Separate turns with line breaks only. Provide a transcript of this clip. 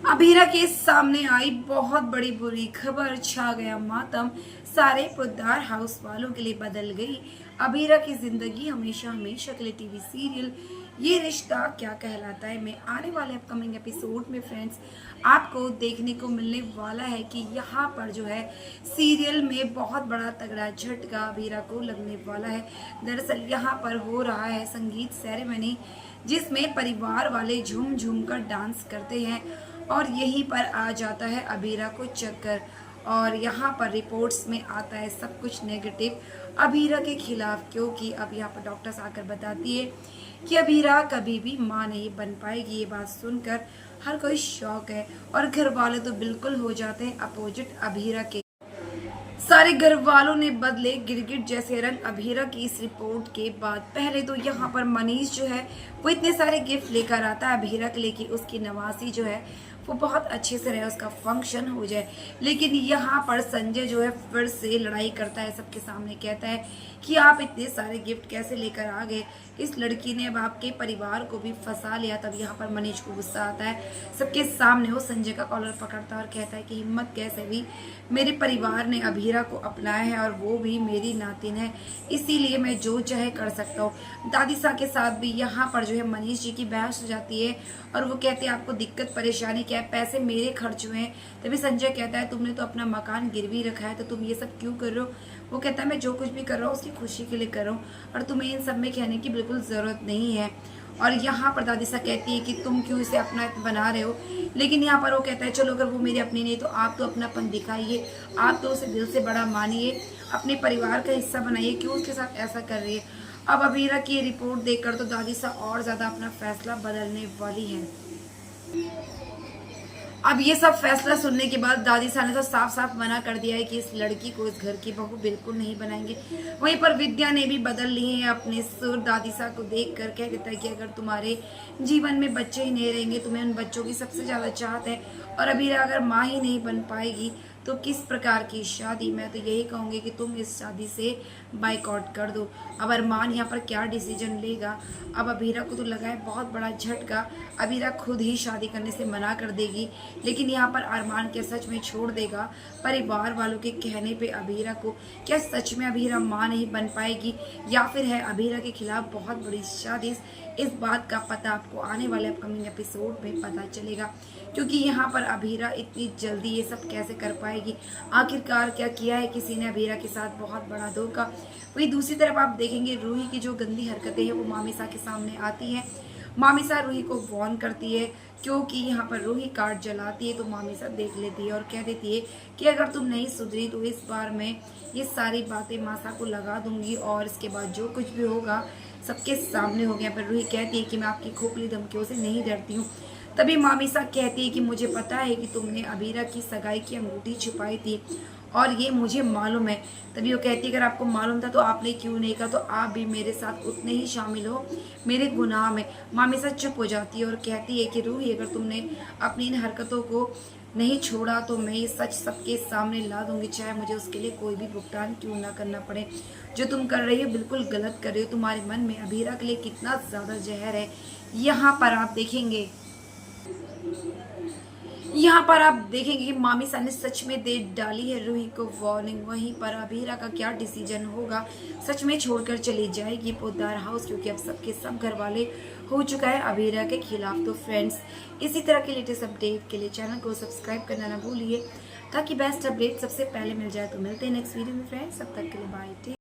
अभीरा के सामने आई बहुत बड़ी बुरी खबर, छा गया मातम, सारे पुद्दार हाउस वालों के लिए बदल गई अभीरा की जिंदगी। हमेशा हमेशा के लिए टीवी सीरियल ये रिश्ता क्या कहलाता है में आने वाले अपकमिंग एपिसोड में फ्रेंड्स आपको देखने को मिलने वाला है कि यहाँ पर जो है सीरियल में बहुत बड़ा तगड़ा झटका अभीरा को लगने वाला है। दरअसल यहाँ पर हो रहा है संगीत सेरेमनी, जिसमें परिवार वाले झूम झूम कर डांस करते हैं और यहीं पर आ जाता है अभीरा को चक्कर। और यहाँ पर रिपोर्ट्स में आता है सब कुछ नेगेटिव अभीरा के खिलाफ, क्योंकि अब यहाँ पर डॉक्टर्स आकर बताती है कि अभीरा कभी भी माँ नहीं बन पाएगी। ये बात सुनकर हर कोई शॉक है और घर वाले तो बिल्कुल हो जाते हैं अपोजिट अभीरा के। सारे घर वालों ने बदले गिरगिट जैसे रंग अभीरा की इस रिपोर्ट के बाद। पहले तो यहाँ पर मनीष जो है वो इतने सारे गिफ्ट लेकर आता है अभीरा के लिए कि उसकी नवासी जो है वो बहुत अच्छे से रहे, उसका फंक्शन हो जाए। लेकिन यहाँ पर संजय जो है फिर से लड़ाई करता है, सबके सामने कहता है कि आप इतने सारे गिफ्ट कैसे लेकर आ गए, इस लड़की ने अब आपके परिवार को भी फंसा लिया। तब यहाँ पर मनीष को गुस्सा आता है, सबके सामने वो संजय का कॉलर पकड़ता है और कहता है कि हिम्मत कैसे भी, मेरे परिवार ने अभीरा को अपनाया है और वो भी मेरी नातिन है, इसीलिए मैं जो चाहे कर सकता हूँ। दादी सा के साथ भी यहाँ पर जो है मनीष जी की बहस हो जाती है और वो कहते हैं आपको दिक्कत परेशानी क्या है, पैसे मेरे खर्च हुए हैं। तभी संजय कहता है तुमने तो अपना मकान गिरवी रखा है, तो तुम ये सब क्यों कर रहे हो। वो कहता है मैं जो कुछ भी कर रहा हूँ उसकी खुशी के लिए कर रहा हूँ और तुम्हें इन सब में कहने की बिल्कुल ज़रूरत नहीं है। और यहाँ पर दादी सा कहती है कि तुम क्यों इसे अपना बना रहे हो। लेकिन यहाँ पर वो कहता है चलो अगर वो मेरी अपनी नहीं तो आप तो अपनापन दिखाइए, आप तो उसे दिल से बड़ा मानिए, अपने परिवार का हिस्सा बनाइए, क्यों उसके साथ ऐसा कर रही है। अब अभीरा की रिपोर्ट देखकर तो दादी सा और ज़्यादा अपना फैसला बदलने वाली है। अब ये सब फैसला सुनने के बाद दादी सा ने तो साफ साफ मना कर दिया है कि इस लड़की को इस घर की बहू बिल्कुल नहीं बनाएंगे। वहीं पर विद्या ने भी बदल लिए हैं अपने सुर। दादी सा को देख कर कह देता है कि अगर तुम्हारे जीवन में बच्चे ही नहीं रहेंगे, तुम्हें उन बच्चों की सबसे ज़्यादा चाहत है और अभी अगर माँ ही नहीं बन पाएगी तो किस प्रकार की शादी। मैं तो यही कहूँगी कि तुम इस शादी से बाइकआउट कर दो। अब अरमान यहाँ पर क्या डिसीजन लेगा। अब अभीरा को तो लगा है बहुत बड़ा झटका, अभीरा खुद ही शादी करने से मना कर देगी, लेकिन यहाँ पर अरमान क्या सच में छोड़ देगा परिवार वालों के कहने पे अभीरा को। क्या सच में अभीरा माँ नहीं बन पाएगी या फिर है अभीरा के खिलाफ बहुत बड़ी साजिश। इस बात का पता आपको आने वाले अपकमिंग एपिसोड में पता चलेगा, क्योंकि यहाँ पर अभीरा इतनी जल्दी ये सब कैसे कर पाएगी। आखिरकार क्या किया है किसी ने अभीरा के साथ, बहुत बड़ा धोखा। वहीं दूसरी तरफ आप देखेंगे रूही की जो गंदी हरकतें हैं वो मामिसा के सामने आती हैं। मामिसा रूही को वार्न करती है, क्योंकि यहाँ पर रूही कार्ड जलाती है तो मामिसा देख लेती है और कह देती है कि अगर तुम नहीं सुधरी तो इस बार मैं ये सारी बातें मासा को लगा दूंगी और इसके बाद जो कुछ भी होगा सबके सामने हो गया। पर रूही कहती है कि मैं आपकी खोखली धमकियों से नहीं डरती हूँ। तभी मामिसा कहती है कि मुझे पता है कि तुमने अभीरा की सगाई की अंगूठी छुपाई थी और ये मुझे मालूम है। तभी वो कहती है अगर आपको मालूम था तो आपने क्यों नहीं कहा, तो आप भी मेरे साथ उतने ही शामिल हो मेरे गुनाह में। मामिसा चुप हो जाती है और कहती है कि रूही अगर तुमने अपनी इन हरकतों को नहीं छोड़ा तो मैं ये सच सबके सामने ला दूंगी, चाहे मुझे उसके लिए कोई भी भुगतान क्यों ना करना पड़े। जो तुम कर रही हो बिल्कुल गलत कर रही हो, तुम्हारे मन में अभीरा के लिए कितना ज़्यादा जहर है यहाँ पर आप देखेंगे। यहाँ पर आप देखेंगे कि मामिसा ने सच में दे डाली है रूही को वार्निंग। वहीं पर अभीरा का क्या डिसीजन होगा, सच में छोड़कर चली जाएगी पोद्दार हाउस, क्योंकि अब सबके सब घर वाले हो चुका है अभीरा के खिलाफ। तो फ्रेंड्स इसी तरह के लेटेस्ट अपडेट के लिए चैनल को सब्सक्राइब करना ना भूलिए, ताकि बेस्ट अपडेट सबसे पहले मिल जाए। तो मिलते हैं नेक्स्ट वीडियो में फ्रेंड्स, तब तक के लिए बाय।